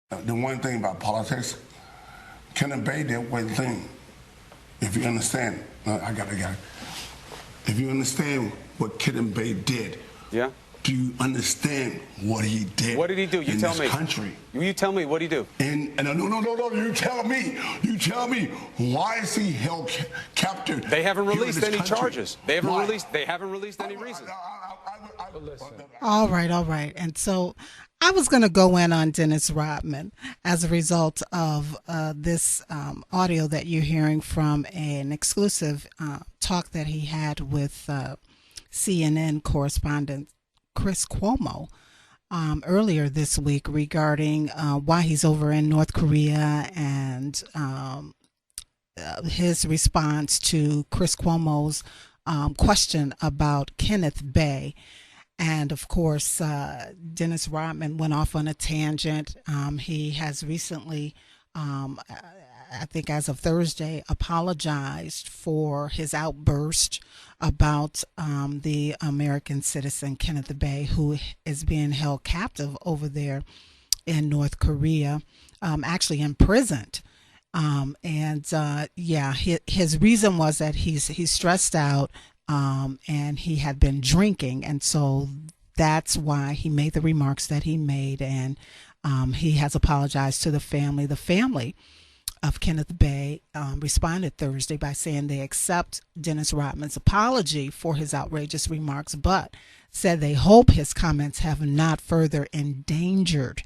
The one thing about politics, Kenneth Bay did one thing. If you understand, I got it. If you understand what Kenneth Bay did, yeah. Do you understand what he did? What did he do? You in tell this me. Country. You tell me. What did he do? And no. You tell me. You tell me. Why is he held captive? They haven't released any country? charges. They haven't Why? released. They haven't released any reason. All right. And so I was going to go in on Dennis Rodman as a result of this audio that you're hearing from an exclusive talk that he had with CNN correspondent Chris Cuomo earlier this week regarding why he's over in North Korea and his response to Chris Cuomo's question about Kenneth Bay. And of course, Dennis Rodman went off on a tangent. He has recently, I think as of Thursday, apologized for his outburst about the American citizen Kenneth Bay, who is being held captive over there in North Korea, actually imprisoned. His reason was that he's stressed out. And he had been drinking, and so that's why he made the remarks that he made, and he has apologized to the family. The family of Kenneth Bay responded Thursday by saying they accept Dennis Rodman's apology for his outrageous remarks, but said they hope his comments have not further endangered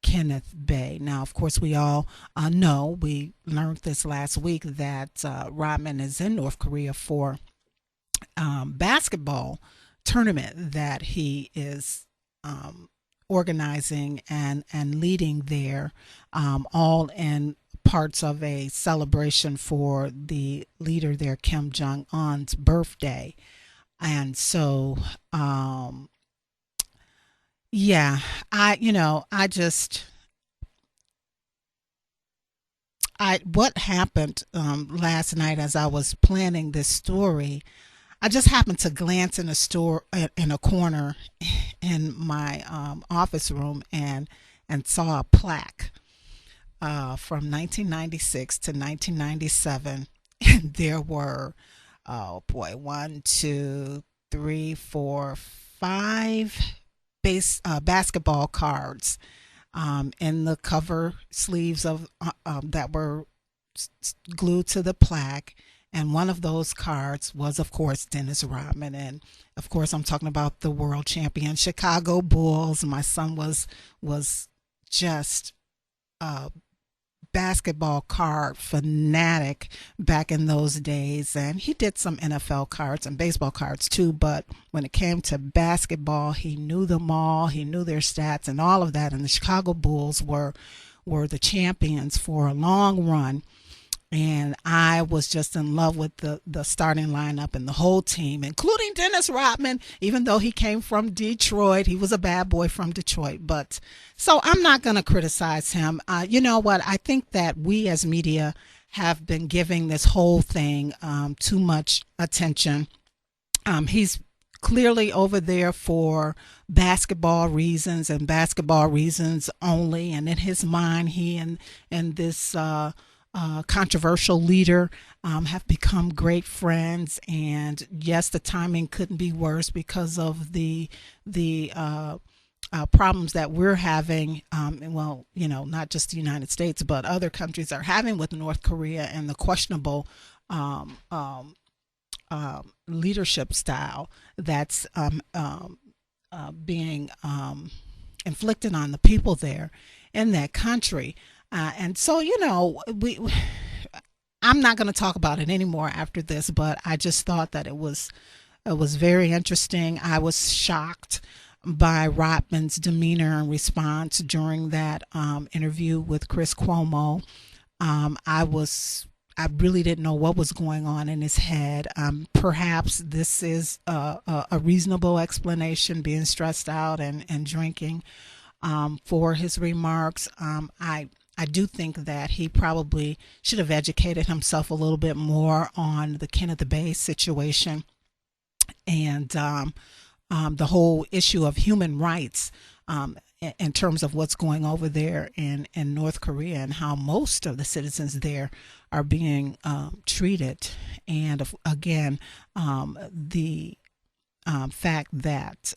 Kenneth Bay. Now, of course, we all know, we learned this last week, that Rodman is in North Korea for basketball tournament that he is organizing and leading there, all in parts of a celebration for the leader there, Kim Jong-un's birthday. And so, what happened last night as I was planning this story, I just happened to glance in a corner in my office room and saw a plaque from 1996 to 1997. And there were, 5 basketball cards in the cover sleeves of that were glued to the plaque. And one of those cards was, of course, Dennis Rodman. And, of course, I'm talking about the world champion Chicago Bulls. My son was just a basketball card fanatic back in those days. And he did some NFL cards and baseball cards, too. But when it came to basketball, he knew them all. He knew their stats and all of that. And the Chicago Bulls were the champions for a long run. And I was just in love with the starting lineup and the whole team, including Dennis Rodman, even though he came from Detroit. He was a bad boy from Detroit. But so I'm not going to criticize him. You know what? I think that we as media have been giving this whole thing too much attention. He's clearly over there for basketball reasons and basketball reasons only. And in his mind, he and this controversial leader have become great friends. And yes, the timing couldn't be worse because of the problems that we're having. Not just the United States, but other countries are having with North Korea and the questionable leadership style that's being inflicted on the people there in that country. And so, I'm not going to talk about it anymore after this, but I just thought that it was very interesting. I was shocked by Rodman's demeanor and response during that interview with Chris Cuomo. I really didn't know what was going on in his head. Perhaps this is a reasonable explanation, being stressed out and drinking for his remarks. I do think that he probably should have educated himself a little bit more on the Kenneth Bay situation and the whole issue of human rights in terms of what's going over there in North Korea and how most of the citizens there are being treated. And again, the fact that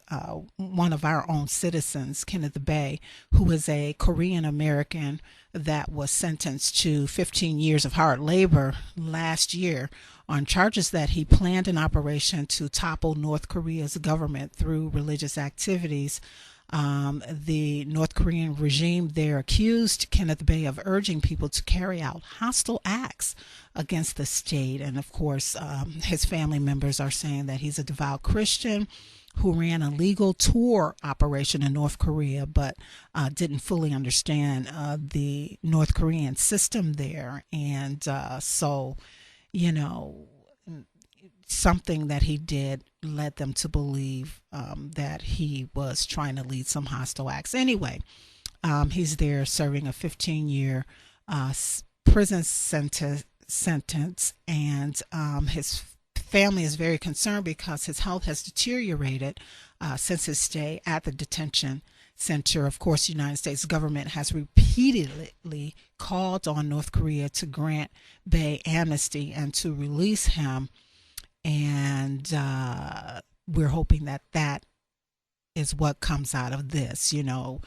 one of our own citizens, Kenneth Bay, who is a Korean American that was sentenced to 15 years of hard labor last year on charges that he planned an operation to topple North Korea's government through religious activities. The North Korean regime there accused Kenneth Bay of urging people to carry out hostile acts against the state. And of course, his family members are saying that he's a devout Christian who ran a legal tour operation in North Korea, but didn't fully understand the North Korean system there. And so, you know, something that he did led them to believe that he was trying to lead some hostile acts. Anyway, he's there serving a 15-year prison sentence, and his family is very concerned because his health has deteriorated since his stay at the detention center. Of course, the United States government has repeatedly called on North Korea to grant Bay amnesty and to release him. And we're hoping that that is what comes out of this. You know,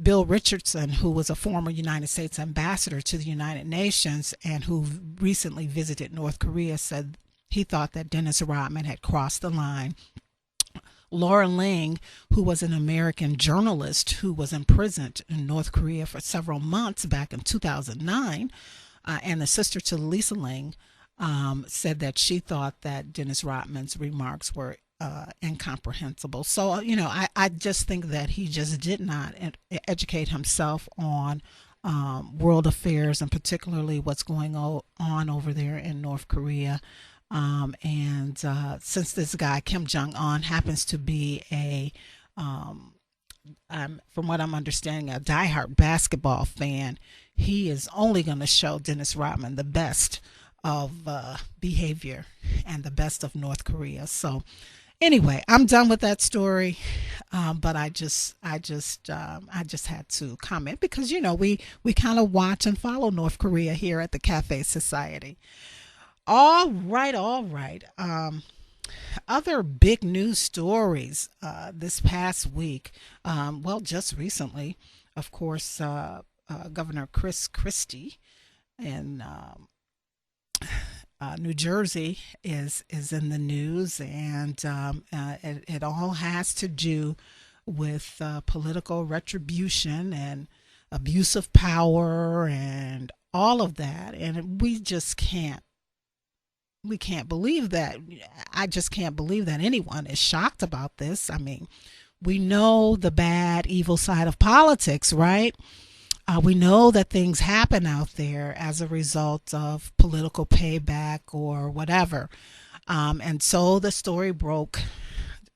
Bill Richardson, who was a former United States ambassador to the United Nations and who recently visited North Korea, said he thought that Dennis Rodman had crossed the line. Laura Ling, who was an American journalist who was imprisoned in North Korea for several months back in 2009, and the sister to Lisa Ling, said that she thought that Dennis Rodman's remarks were incomprehensible. So, you know, I just think that he just did not educate himself on world affairs and particularly what's going on over there in North Korea. And since this guy, Kim Jong-un, happens to be from what I'm understanding, a diehard basketball fan, he is only going to show Dennis Rodman the best of behavior and the best of North Korea. So anyway, I'm done with that story, but I just had to comment because, you know, we kind of watch and follow North Korea here at the Cafe Society. All right. Other big news stories this past week. Well, just recently, of course, Governor Chris Christie in New Jersey is in the news, and it all has to do with political retribution and abuse of power and all of that. And we can't believe that. I just can't believe that anyone is shocked about this. I mean, we know the bad, evil side of politics, right? We know that things happen out there as a result of political payback or whatever. And so the story broke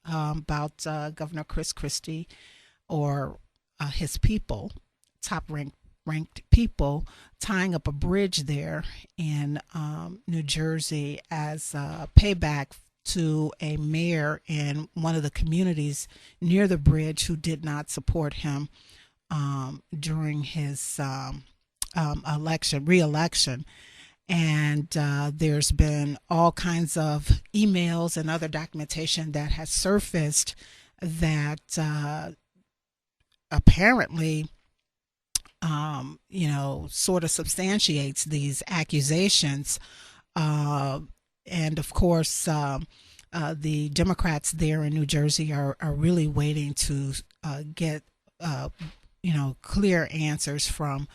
about Governor Chris Christie or his people, top-ranked people, tying up a bridge there in New Jersey as payback to a mayor in one of the communities near the bridge who did not support him during his re-election. And there's been all kinds of emails and other documentation that has surfaced that apparently sort of substantiates these accusations. And of course, the Democrats there in New Jersey are really waiting to get clear answers from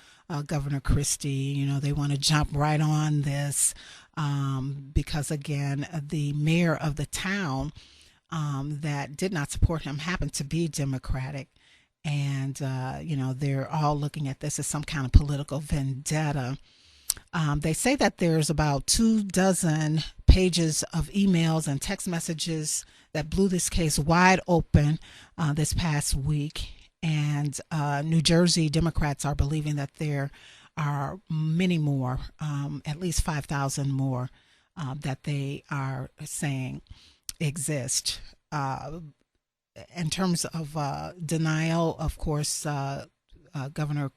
Governor Christie. They want to jump right on this because, again, the mayor of the town that did not support him happened to be Democratic. And, they're all looking at this as some kind of political vendetta. They say that there's about 24 pages of emails and text messages that blew this case wide open this past week. And New Jersey Democrats are believing that there are many more, at least 5,000 more, that they are saying exist. in terms of denial, of course, Governor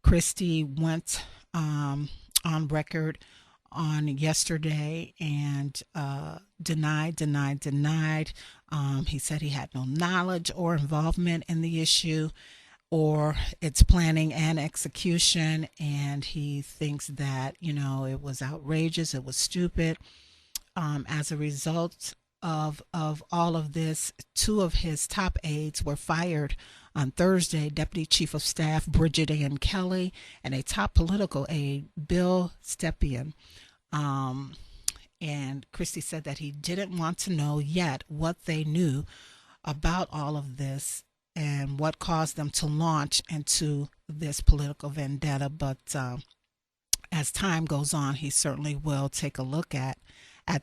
Christie went on record on yesterday and denied. He said he had no knowledge or involvement in the issue or its planning and execution, and he thinks that it was outrageous, it was stupid. As a result of all of this, two of his top aides were fired on Thursday: Deputy Chief of Staff Bridget Ann Kelly and a top political aide, Bill Stepien. And Christie said that he didn't want to know yet what they knew about all of this and what caused them to launch into this political vendetta. But as time goes on, he certainly will take a look at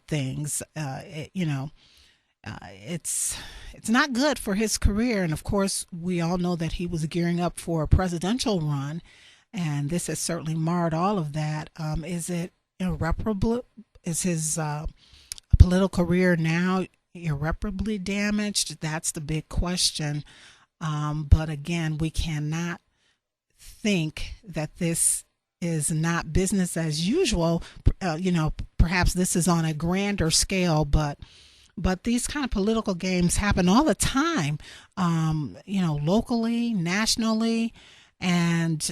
things. It's not good for his career, and of course, we all know that he was gearing up for a presidential run, and this has certainly marred all of that. Is it irreparable? Is his political career now irreparably damaged? That's the big question. But again, we cannot think that this is not business as usual. Perhaps this is on a grander scale, but these kind of political games happen all the time, locally, nationally. And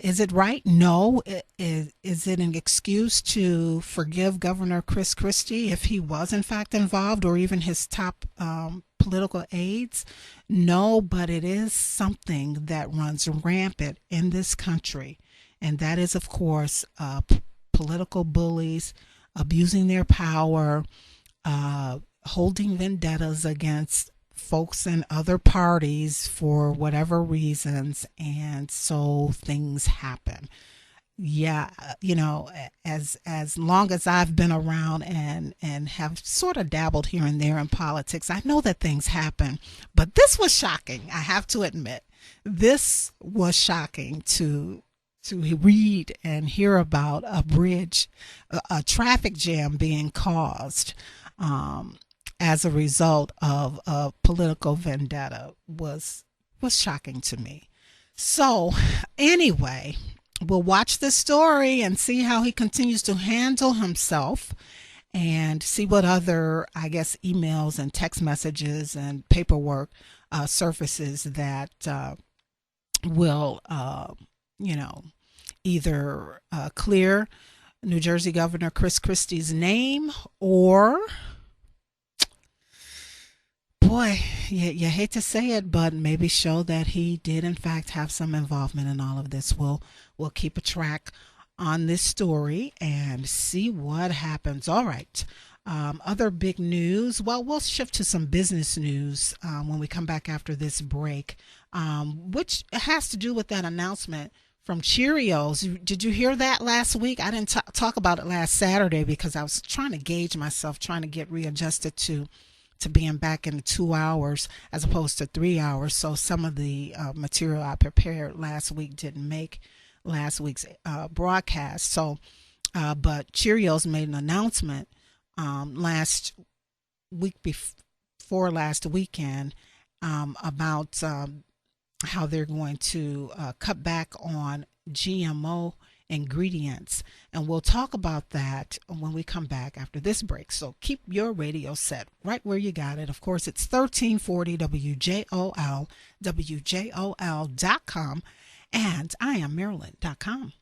is it right? No. Is it an excuse to forgive Governor Chris Christie if he was in fact involved, or even his top political aides? No, but it is something that runs rampant in this country. And that is, of course, political bullies abusing their power, holding vendettas against folks in other parties for whatever reasons, and so things happen. Yeah, as long as I've been around and have sort of dabbled here and there in politics, I know that things happen. But this was shocking, I have to admit. This was shocking to read and hear about a bridge, a traffic jam being caused as a result of a political vendetta was shocking to me. So anyway, we'll watch this story and see how he continues to handle himself, and see what other, I guess, emails and text messages and paperwork surfaces that will, either clear New Jersey Governor Chris Christie's name, or, boy, you hate to say it, but maybe show that he did in fact have some involvement in all of this. We'll keep a track on this story and see what happens. All right. Other big news. Well, we'll shift to some business news when we come back after this break, which has to do with that announcement from Cheerios. Did you hear that last week? I didn't talk about it last Saturday because I was trying to gauge myself, trying to get readjusted to being back in 2 hours as opposed to 3 hours. So some of the material I prepared last week didn't make last week's broadcast. So, but Cheerios made an announcement last week before last weekend about how they're going to cut back on GMO ingredients. And we'll talk about that when we come back after this break. So keep your radio set right where you got it. Of course, it's 1340 WJOL, WJOL.com, and I am Maryland.com.